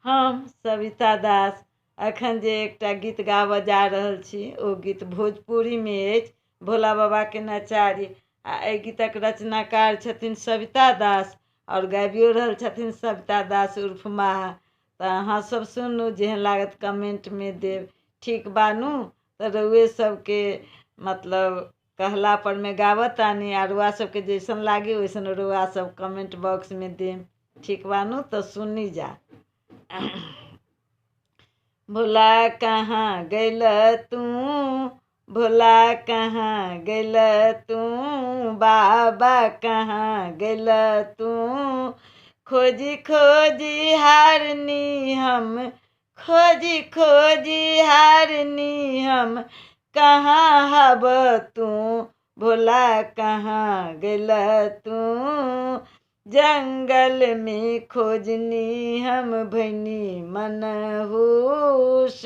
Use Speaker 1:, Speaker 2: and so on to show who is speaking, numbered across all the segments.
Speaker 1: हम सविता दास अखन जे एकटा गीत गाबऽ जा रहल छी ओ गीत भोजपुरी में अछि भोला बाबा के नचारी। आ एहि गीतक रचनाकार छथिन सविता दास और गाबियो रहल छथिन सविता दास उर्फ माहा। तो अहाँ सब सुनू, जेहन लागत कमेंट में देव। ठीक बानू? तो रउए सबके मतलब कहला पर में गावतानी आ रुआ सबके जैसन लागे वैसन रुआ सब कमेंट बॉक्स में देम। ठीक बानू? तो सुनी जा। भोला कहाँ गैल तू, भोला कहाँ गैल तू, बाबा कहाँ गैल तू, खोजी खोजी हारनी हम, खोजी खोजी हारनी हम, कहाँ हब तू, भोला कहाँ गैल तू, जंगल में खोजनी हम भैनी मनहूस,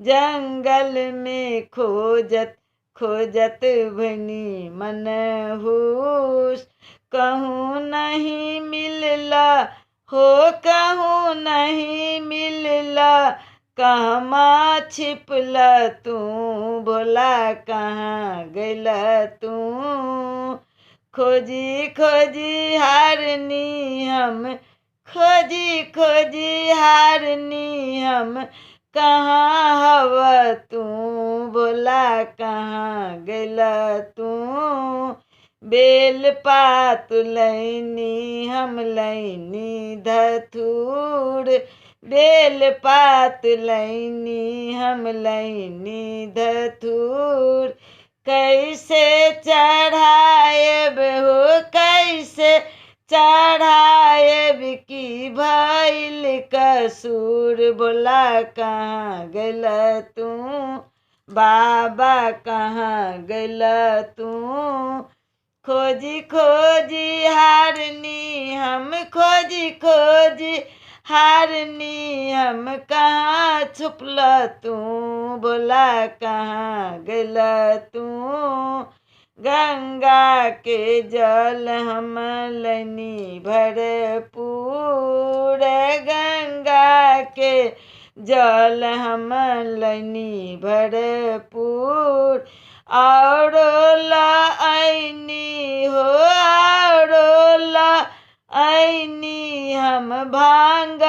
Speaker 1: जंगल में खोजत खोजत भैनी मनहूस, कहूँ नहीं मिलला हो, कहूँ नहीं मिलला, कहमा छिपला तू, भोला कहाँ गैल तू, खोजी खोजी हारनी हम, खोजी खोजी हारनी हम, कहाँ हव तू, भोला कहाँ गैल तू, बेल पात लैनी हम लैनी धथूर, बेल पात लैनी हम लैनी धथूर, कैसे चढ़ाएब हो, कैसे चढ़ाएब की भइल कसूर, भोला कहाँ गैल तू, बाबा कहाँ गैल तू, खोजी खोजी हारनी हम, खोजी खोजी हारनी हम, कहाँ छुपल तू, भोला कहाँ गैल तू, गंगा के जल हम लैनी भरपूर, गंगा के जल हम लैनी भरपूर, औरो लाइनी हो, औरो लाइनी हम भांग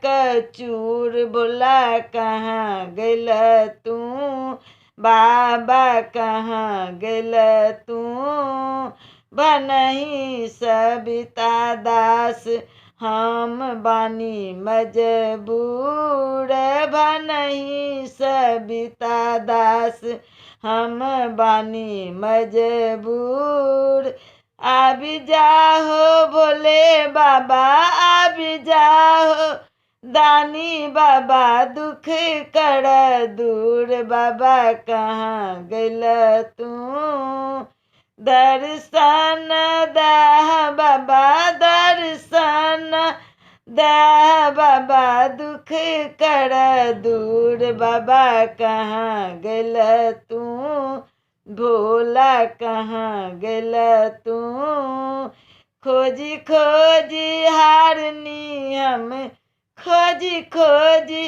Speaker 1: कचूर, भोला कहाँ गैल तू, बाबा कहाँ गैल तू, बनही सविता दास हम बानी मजबूर, बनही सविता दास हम बानी मजबूर, आबि जाहो भोले बाबा, आबि जाहो दानी बाबा, दुख कर दूर, बाबा कहाँ गैल तू, दर्शन दह बाबा, दर्शन दह बाबा, दुख कर दूर, बाबा कहाँ गैल तू, भोला कहाँ गैल तू, खोजी खोजी हारनी हम, खोजी खोजी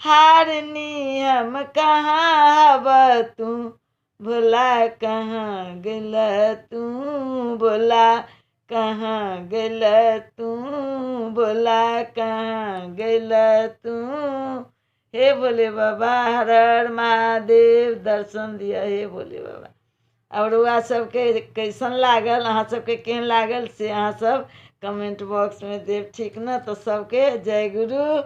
Speaker 1: हारनी हम, कहाँ हब तू, भोला कहाँ गैल तू, भोला कहाँ गैल तू, भोला कहाँ गैल तू। हे भोले बाबा, हर हर महादेव, दर्शन दिया हे भोले बाबा। और वह सबके कैसन लागल, अहाँ सबके केहन लागल से अहाँ सब कमेंट बॉक्स में देव। ठीक न? तो सबके जय गुरु।